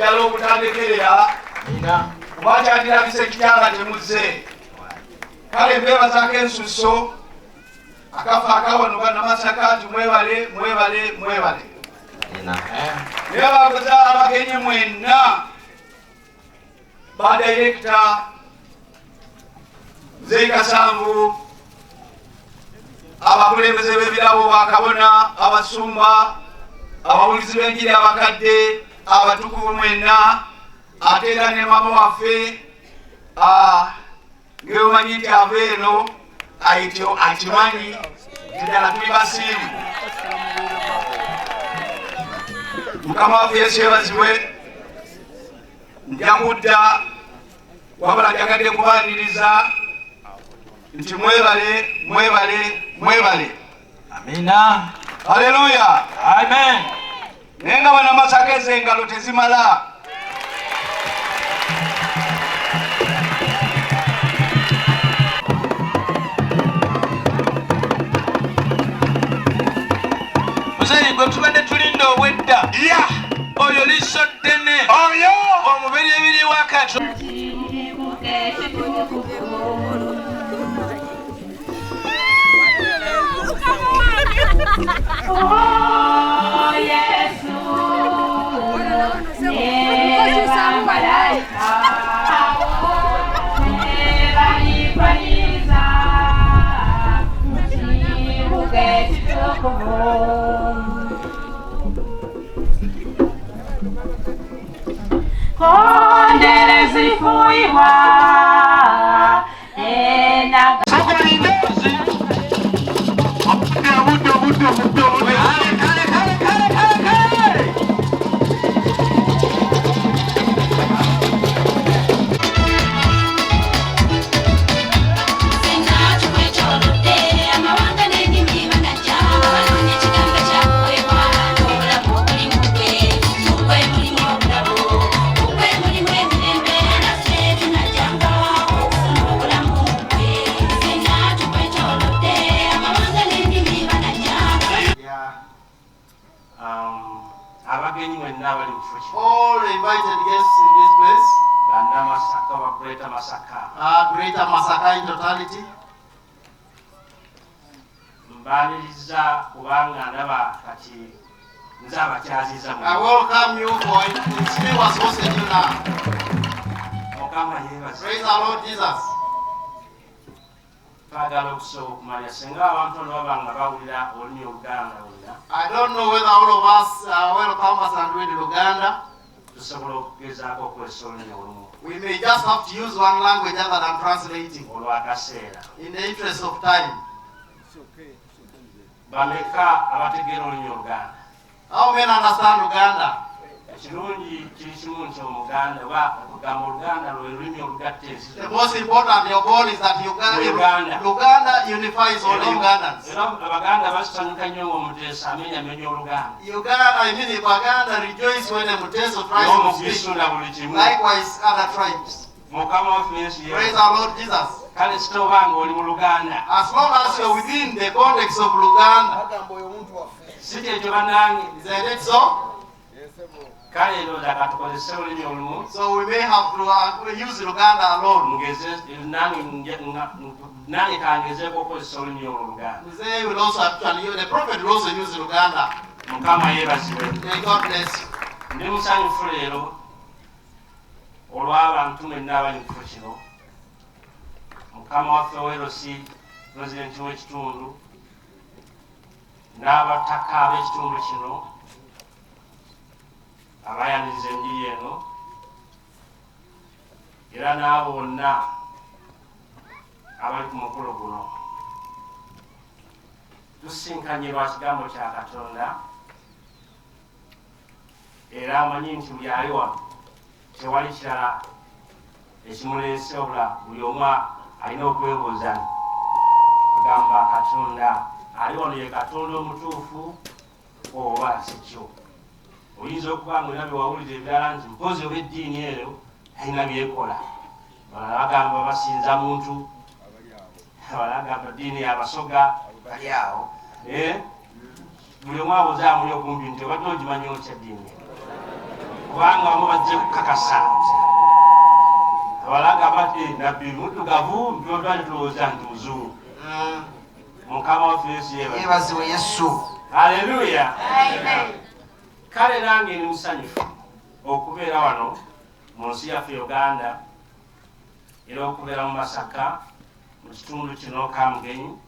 ddala okutandekerera wakyatira bisekityanga temuzze kale mbebazaako ensuso akafa akawanuka namasaka nti mwebale mwebale mwebale naye babuza abagenyi mwenna badirekita zeikasanvu abakulembeze b'ebirabo bakabona abasumba abawulizi b'enjiri abakadde abatukuvu mwenna ate era ne mama waffe ng'omanyi nti ava eno akimanyi ddala tuli basiimu mukama waffe yesu yebazibwe nja kudda wabula njagadde kubaaniriza nti mwebale mwebale mwebale. Amina. Haleluya. Amen. Nenga bana Masaka ez'engalo tezimala. Muzeyi gwe tubadde tulinda obwedda. Ya. Oyo liso ddene. Oyo. Omubiri ebiri wakati. Oh, Yesu, Eva malaika, Eva nipaniza, Chibuke chitokomo. Kondele zifuiwa, Ena all invited guests in this place. Greater Masaka. Greater Masaka in totality. I welcome you for it's me was hosting you now. Praise the Lord Jesus. I don't know whether all of us welcome us and read Luganda. We may just have to use one language other than translating in the interest of time. How many understand Luganda? The most important of all is that Luganda unifies all the Ugandans. Uganda rejoice when the Muteso tries to speak. Likewise other tribes. Praise our Lord Jesus. As long as you're within the context of Luganda. Isn't it so? So we may have to use Luganda alone. Say will also actually, the prophet will also use Luganda. May God bless you. Olw'abantu mwenna abali mu kifo kino mukama waffe Werosi pulezidenti w'ekitundu n'abataka ab'ekitundu kino abayaniriza enjiri eno era n'abo bonna abali ku mukolo guno tusinkanye lwa kigambo kya Katonda era amanyi nti buli ali wano tewali kirala ekimuleese obula buli omu alina okwebuuza agamba Katonda ali wano ye Katonda omutuufu oba sikyo. Oyinza okuba nga bye wawulira ebirala nti mpozi oba eddiini eyo alina byekola. Balala bagamba basinza muntu, balala bagamba ddiini y'abasoga bali awo. Buli omu abuzaamu okumpi nti obadde ogimanyi otya ddiini. kubanga bamwe bajje kukakasa abalaga bati nabbi muddugavu ntotwali tulowooza nti muzungu. Mukama waffe Yesu yeebazibwe Yesu. haleluya. Kale nange ndi musanyufu okubeera wano mu nsi yaffe Uganda era okubeera mu Masaka mu kitundu kino Kamugenyi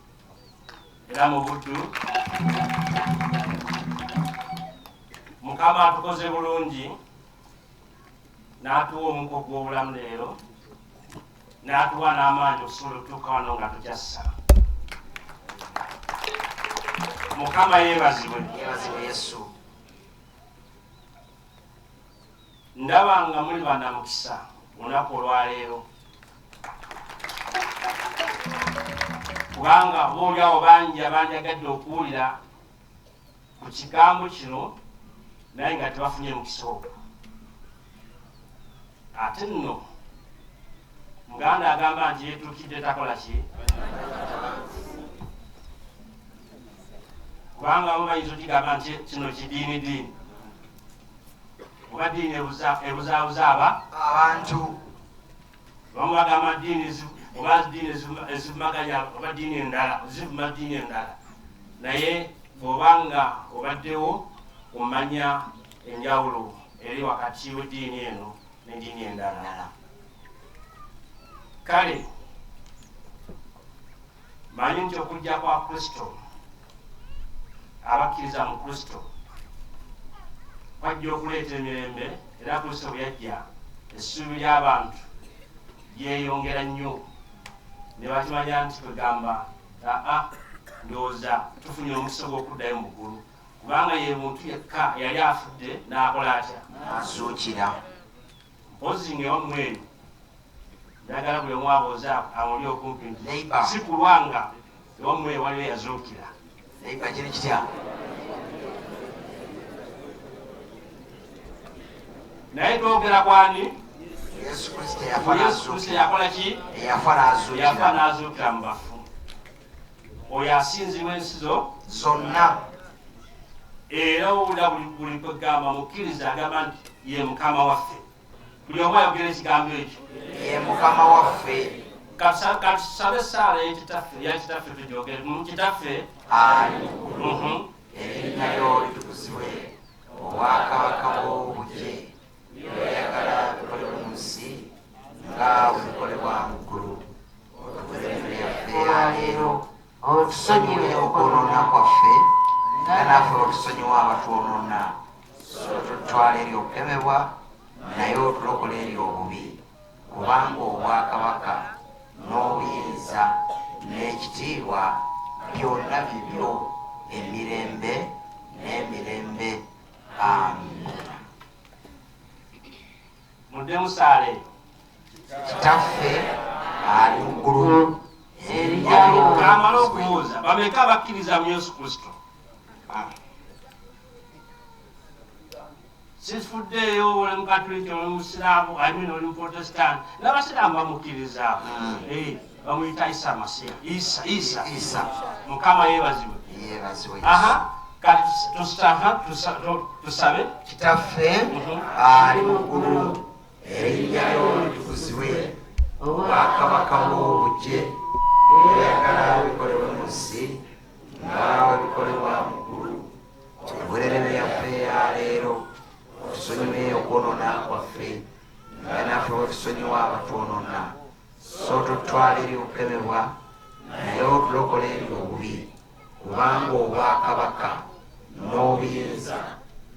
era mu Buddu. Mukama atukoze bulungi n'atuwa omuko gw'obulamu leero n'atuwa n'amaanyi okusobola okutuuka wano nga tukyassa. Mukama yeebazibwe. Yeebazibwe Yesu. Ndaba nga muli bannamukisa olunaku olwaleero kubanga boolyawo bangi abanjagadde okuwulira ku kigambo kino naye nga tebafunye mukisa ogwo. Ate nno Muganda agamba nti yeetuukidde takola ki? Kubanga bo bayinza okigamba nti kino kidiinidiini oba ddiini ebuzaabuza abantu. Bamu bagamba ddiini oba ddiini ezivumaganya oba ddiini endala zivuma ddiini endala, naye bw'obanga obaddewo omanya enjawulo eri wakati w'eddiini eno n'eddiini endala. Kale manyi nti okujja kwa Kristo, abakkiriza mu Kristo kwajja okuleeta emirembe, era Kristo bwe yajja essuubi ly'abantu lyeyongera nnyo ne bakimanya nti kwegamba ndowooza tufunye omukisa gw'okuddayo mu ggulu kubanga ye muntu yekka yali afudde n'akola atya? Azuukira. Mpozi ng'ewammwe njagala buli omu abooza amuli okumpi nti Neighbor. si kulwanga ewammwe waliwo yazuukira. Neighbor kiri kitya? Naye twogera kwani? Yesu Kristo Yesu Kristo yakola ki? Yafa n'azuukira mu bafu. Oyo asinzirwa ensi zonna. Era owulira buli kwegamba mukkiriza agamba nti ye Mukama waffe. Buli omu ayogera ekigambo ekyo. Ye Mukama waffe. Katusabe essaala yakitaffe tugyogere. Kitaffe ali mu ggulu, erinnya lyo litukuzibwe, obwakabaka bwo bujje, by'oyagala bikolebwe mu nsi nga bwe bikolebwa mu ggulu. Otuwe emmere yaffe eya leero, otusonyiwe okwonoona kwaffe nga naffe otusonyiwa abatwonoona, so totwala eri okukemebwa naye otulokole eri obubi, kubanga obwakabaka n'obuyinza n'ekitiibwa byonna bibyo emirembe n'emirembe. Amiina. mudde musaale. Kitaffe ali mu ggulu, erinnya lyo amala okubuuza bameka abakkiriza mu Yesu Kristo? Sifuddeeyo oli mukatuliki oli musiraamu amina oli muprotestant n'abasiraamu bamukkiriza bamuyita Isa Masiya. Isa Mukama yeebazibwe. yeebazibwe. Kati tusabe. Kitaffe ali mu ggulu, erinnya lyo litukuzibwe, obwakabaka bwo bujje, by'oyagala bikolebwe mu nsi nga bwe bikolebwa mu ggulu. Otuweerere emmere yaffe eya leero, otusonyiwe okwonoona kwaffe nga naffe bwe tusonyiwa abatwonoona, so totwala eri okukemebwa naye otulokole eri obubi, kubanga obwakabaka n'obuyinza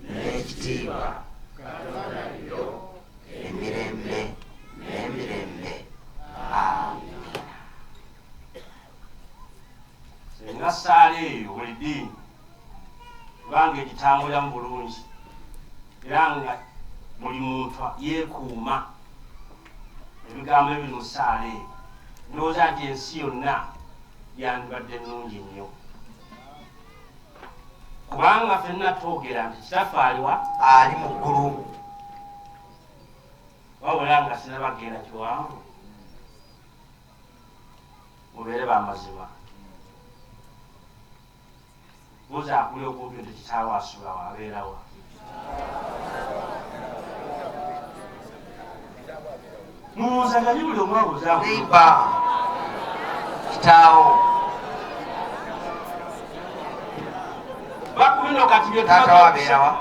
n'ekitiibwa byo emirembe n'emirembe. Amiina. Senga ssaala eyo buli ddiini kubanga egitambuliramu bulungi era nga buli muntu yeekuuma ebigambo ebiri mu ssaala eyo, ndowooza nti ensi yonna yandibadde nnungi nnyo kubanga ffenna twogera nti kitaffe aliwa? Ali mu ggulu. wabula nga sinabagenda kiwanvu mubeere bamazima. buuza akuli okumpi nti kitaawo asula waabeerawa? mubuuza nga buli omu abuuza neiba kitaawo bakubino kati taata wabeerawa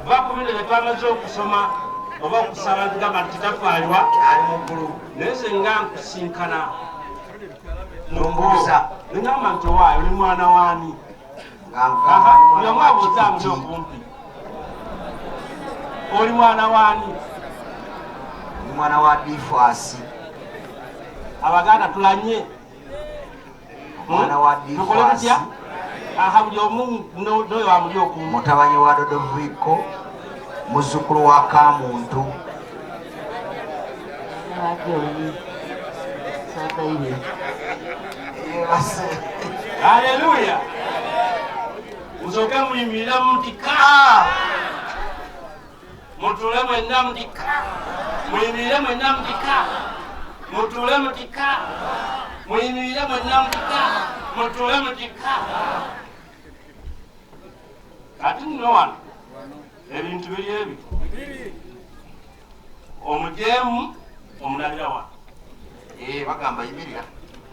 bakubino bye twamaze okusoma oba okusaba ntigamba nti tafaalibwa ali mu ggulu naye senga nkusinkana nombuuza nengamba nti owaayo oli mwana waani buli omu abuuza muli okumpi oli mwana waani mwana wa Difaasi abaganda tulanye mwana wa tukole tutya Difaasi aha buli omu noyo wamuli okumpi mutabanyi wa Dodoviko muzzukulu wa Kamuntu haleluya musooke muyimirira mutika mutule mwenna mutika muyimirire mwenna mutika mutule mutika muyimirire mwenna mutika mutule mutika kati nno wano ebintu biri ebi omujeemu omulabira wano bagamba yimirira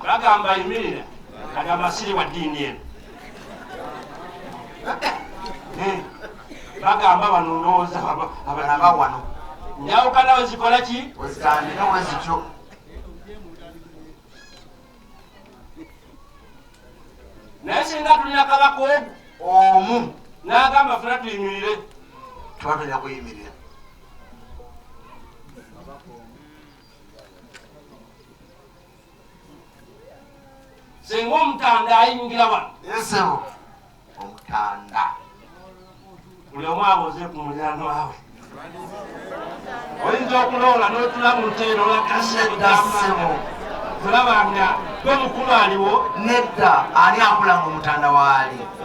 bagamba yimirira agamba siri wa ddiini eno bagamba bano ndowooza abalaba wano njawukana wezikola ki wezitandika wezityo naye singa tulina kabaka omu n'agamba funa tuyimirire tuba tulina kuyimirira singa omutanda ayingira wano yesebo omutanda buli omu abuuze ku muliraano wawe oyinza okuloola n'otula mu nteero dasebo tulaba nga gwe mukulu aliwo nedda ani akulanga omutanda waali